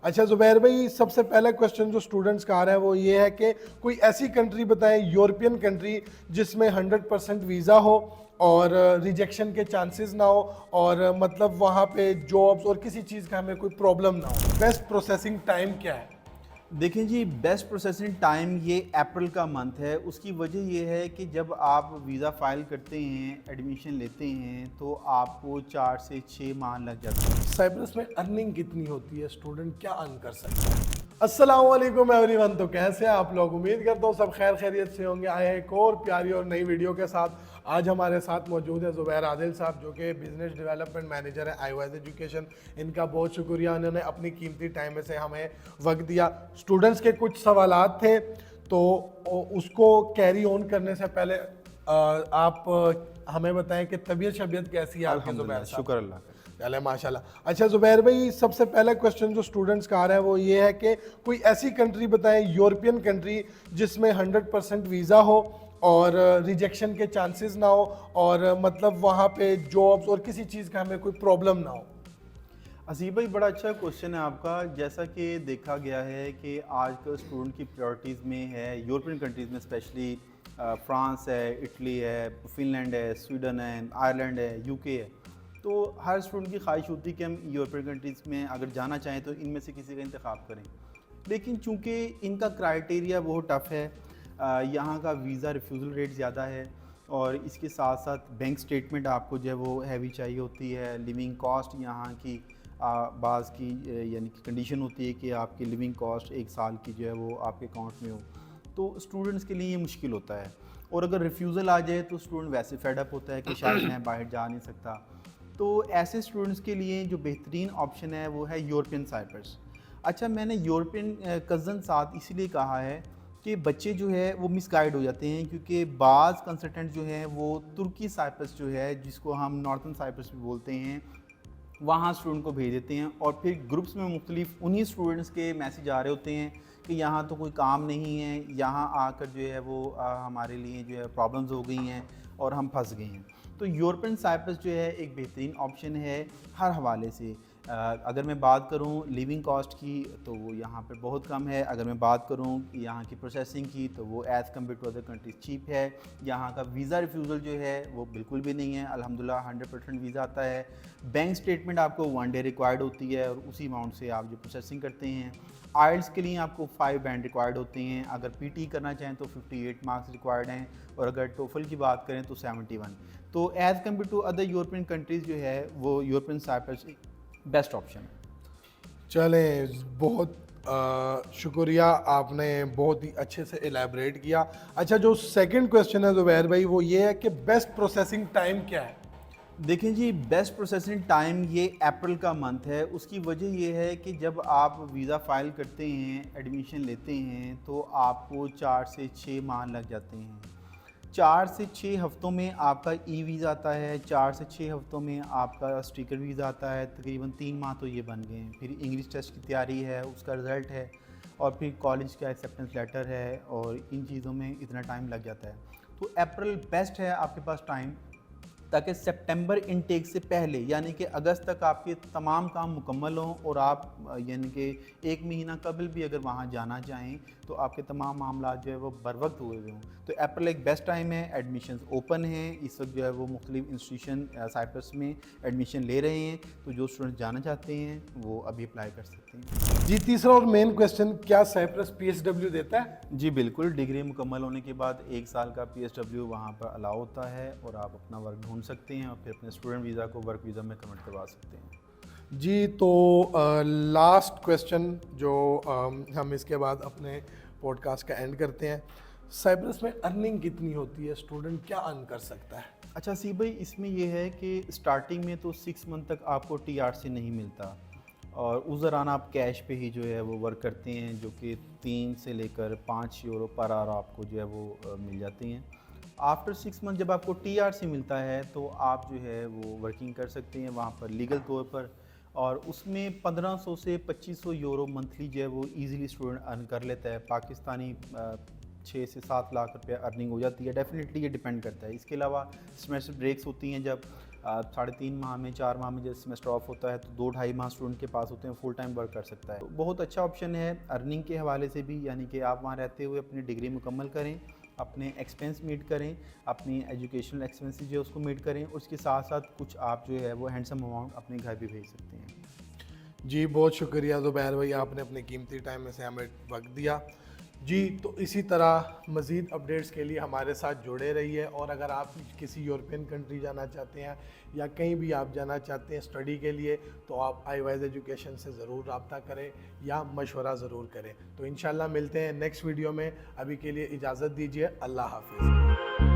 अच्छा जुबैर भाई, सबसे पहला क्वेश्चन जो स्टूडेंट्स का आ रहा है वो ये है कि कोई ऐसी कंट्री बताएं, यूरोपियन कंट्री, जिसमें 100% वीज़ा हो और रिजेक्शन के चांसेस ना हो और मतलब वहाँ पे जॉब्स और किसी चीज़ का हमें कोई प्रॉब्लम ना हो। बेस्ट प्रोसेसिंग टाइम क्या है? देखें जी, बेस्ट प्रोसेसिंग टाइम ये अप्रैल का मंथ है। उसकी वजह ये है कि जब आप वीज़ा फ़ाइल करते हैं, एडमिशन लेते हैं, तो आपको 4 से 6 माह लग जाते हैं। साइप्रस में अर्निंग कितनी होती है? स्टूडेंट क्या अर्न कर सकता है? अस्सलाम वालेकुम एवरीवन। तो कैसे हैं आप लोग? उम्मीद करता हूँ सब खैर खैरियत से होंगे। आए हैं एक और प्यारी और नई वीडियो के साथ। आज हमारे साथ मौजूद है जुबैर आदिल साहब, जो कि बिजनेस डेवलपमेंट मैनेजर है आईवाइज एजुकेशन। इनका बहुत शुक्रिया, उन्होंने अपनी कीमती टाइम में से हमें वक्त दिया। स्टूडेंट्स के कुछ सवालात थे तो उसको कैरी ऑन करने से पहले आप हमें बताएं कि तबीयत शबीयत कैसी है आपकी जुबैर अल्हम्दुलिल्लाह, साहब? शुक्र अल्लाह का। चले माशाल्लाह। अच्छा जुबैर भाई, सबसे पहला क्वेश्चन जो स्टूडेंट्स का आ रहा है वो ये है कि कोई ऐसी कंट्री बताएं, यूरोपियन कंट्री, जिसमें 100% वीज़ा हो और रिजेक्शन के चांसेस ना हो और मतलब वहाँ पे जॉब्स और किसी चीज़ का हमें कोई प्रॉब्लम ना हो। असीब भाई, बड़ा अच्छा क्वेश्चन है आपका। जैसा कि देखा गया है कि आजकल स्टूडेंट की प्रायोरिटीज़ में है यूरोपियन कंट्रीज़ में, स्पेशली फ्रांस है, इटली है, फिनलैंड है, स्वीडन है, आयरलैंड है, यूके है। तो हर स्टूडेंट की ख्वाहिश होती है कि हम यूरोपियन कंट्रीज़ में अगर जाना चाहें तो इनमें से किसी का इंतखाब करें। लेकिन चूंकि इनका क्राइटेरिया बहुत टफ़ है, यहाँ का वीज़ा रिफ्यूज़ल रेट ज़्यादा है, और इसके साथ साथ बैंक स्टेटमेंट आपको जो है वो हैवी चाहिए होती है। लिविंग कॉस्ट यहाँ की बाज़ की यानी कि कंडीशन होती है कि आपकी लिविंग कॉस्ट 1 साल की जो है वो आपके अकाउंट में हो, तो स्टूडेंट्स के लिए ये मुश्किल होता है। और अगर रिफ्यूज़ल आ जाए तो स्टूडेंट वैसे फेडअप होता है कि शायद मैं बाहर जा नहीं सकता। तो ऐसे स्टूडेंट्स के लिए जो बेहतरीन ऑप्शन है वो है यूरोपियन साइप्रस। अच्छा, मैंने यूरोपियन कज़न साथ इसीलिए कहा है कि बच्चे जो है वो मिसगाइड हो जाते हैं, क्योंकि बाज़ कंसल्टेंट जो हैं वो तुर्की साइप्रस जो है, जिसको हम नॉर्थन साइप्रस भी बोलते हैं, वहाँ स्टूडेंट को भेज देते हैं। और फिर ग्रुप्स में मुख्तलिफ उन्हीं स्टूडेंट्स के मैसेज आ रहे होते हैं कि यहाँ तो कोई काम नहीं है, यहाँ आकर जो है वो हमारे लिए जो है प्रॉब्लम्स हो गई हैं और हम फंस गए हैं। तो यूरोपियन साइप्रस जो है एक बेहतरीन ऑप्शन है हर हवाले से। अगर मैं बात करूँ लिविंग कॉस्ट की तो वो यहाँ पर बहुत कम है। अगर मैं बात करूँ यहाँ की प्रोसेसिंग की तो वो as compare to other countries cheap है। यहाँ का वीज़ा रिफ्यूज़ल जो है वो बिल्कुल भी नहीं है, अल्हम्दुलिल्लाह 100% वीज़ा आता है। बैंक स्टेटमेंट आपको 1 डे रिक्वायर्ड होती है और उसी अमाउंट से आप जो प्रोसेसिंग करते हैं। आइल्स के लिए आपको 5 बैंड रिक्वायर्ड होते हैं। अगर पीटी करना चाहें तो 58 मार्क्स रिक्वायर्ड हैं, और अगर टोफल की बात करें तो 71। तो as compare to other European countries जो है वो यूरोपियन साइप्रस बेस्ट ऑप्शन है। चलें, बहुत शुक्रिया, आपने बहुत ही अच्छे से एलैबोरेट किया। अच्छा, जो सेकंड क्वेश्चन है जुबैर भाई वो ये है कि बेस्ट प्रोसेसिंग टाइम क्या है? देखें जी, बेस्ट प्रोसेसिंग टाइम ये अप्रैल का मंथ है। उसकी वजह ये है कि जब आप वीज़ा फ़ाइल करते हैं, एडमिशन लेते हैं, तो आपको 4 से 6 माह लग जाते हैं। 4 से 6 हफ़्तों में आपका ई वीज़ा आता है, 4 से 6 हफ़्तों में आपका स्टिकर वीज़ा आता है। तकरीबन 3 माह तो ये बन गए हैं। फिर इंग्लिश टेस्ट की तैयारी है, उसका रिज़ल्ट है, और फिर कॉलेज का एक्सेप्टेंस लेटर है, और इन चीज़ों में इतना टाइम लग जाता है। तो अप्रैल बेस्ट है आपके पास टाइम, ताकि सितंबर इनटेक से पहले यानी कि अगस्त तक आपके तमाम काम मुकम्मल हों, और आप यानी कि 1 महीना कबल भी अगर वहाँ जाना चाहें तो आपके तमाम मामला जो है वो बर वक्त हुए हुए हों। तो अप्रैल एक बेस्ट टाइम है। एडमिशन्स ओपन हैं इस वक्त जो है वो मुख्तलिफ इंस्टीट्यूशन साइप्रस में एडमिशन ले रहे हैं। तो जो स्टूडेंट जाना चाहते हैं वो अभी अप्लाई कर सकते हैं। जी, तीसरा और मेन क्वेश्चन, क्या साइप्रस पीएसडब्ल्यू देता है? जी बिल्कुल, डिग्री मुकम्मल होने के बाद 1 साल का पीएसडब्ल्यू वहाँ पर अलाउ होता है, और आप अपना वर्क ढूंढ सकते हैं और फिर अपने स्टूडेंट वीज़ा को वर्क वीज़ा में कन्वर्ट करवा सकते हैं। जी, तो लास्ट क्वेश्चन जो हम इसके बाद अपने पॉडकास्ट का एंड करते हैं। साइप्रस में अर्निंग कितनी होती है? स्टूडेंट क्या अर्न कर सकता है? अच्छा सी भाई, इसमें यह है कि स्टार्टिंग में तो 6 मंथ तक आपको टीआरसी नहीं मिलता, और उस दौरान आप कैश पे ही जो है वो वर्क करते हैं, जो कि 3 से लेकर 5 यूरो पर आवर आपको जो है वो मिल जाती हैं। आफ्टर 6 मंथ जब आपको टीआरसी मिलता है तो आप जो है वो वर्किंग कर सकते हैं वहाँ पर लीगल तौर पर, और उसमें 1500 से 2500 यूरो मंथली जो है वो ईज़िली स्टूडेंट अर्न कर लेता है। पाकिस्तानी 6 से 7 लाख रुपए अर्निंग हो जाती है। डेफिनेटली ये डिपेंड करता है। इसके अलावा सेमेस्टर ब्रेक्स होती हैं, जब 3.5 माह में 4 माह में जब सेमेस्टर ऑफ होता है तो 2-2.5 माह स्टूडेंट के पास होते हैं, फुल टाइम वर्क कर सकता है। तो बहुत अच्छा ऑप्शन है अर्निंग के हवाले से भी, यानी कि आप वहाँ रहते हुए अपनी डिग्री मुकम्मल करें, अपने एक्सपेंस मीट करें, अपनी एजुकेशनल एक्सपेंसेस जो है उसको मीट करें, उसके साथ साथ कुछ आप जो है वो हैंडसम अमाउंट अपने घर भी भेज सकते हैं। जी बहुत शुक्रिया ज़ुबैर भाई, आपने अपने कीमती टाइम में से हमें वक्त दिया जी। तो इसी तरह मज़ीद अपडेट्स के लिए हमारे साथ जुड़े रहिए, और अगर आप किसी यूरोपियन कंट्री जाना चाहते हैं या कहीं भी आप जाना चाहते हैं स्टडी के लिए, तो आप iWise एजुकेशन से ज़रूर रब्ता करें या मशवरा ज़रूर करें। तो इंशाल्लाह मिलते हैं नेक्स्ट वीडियो में, अभी के लिए इजाज़त दीजिए, अल्लाह हाफिज़।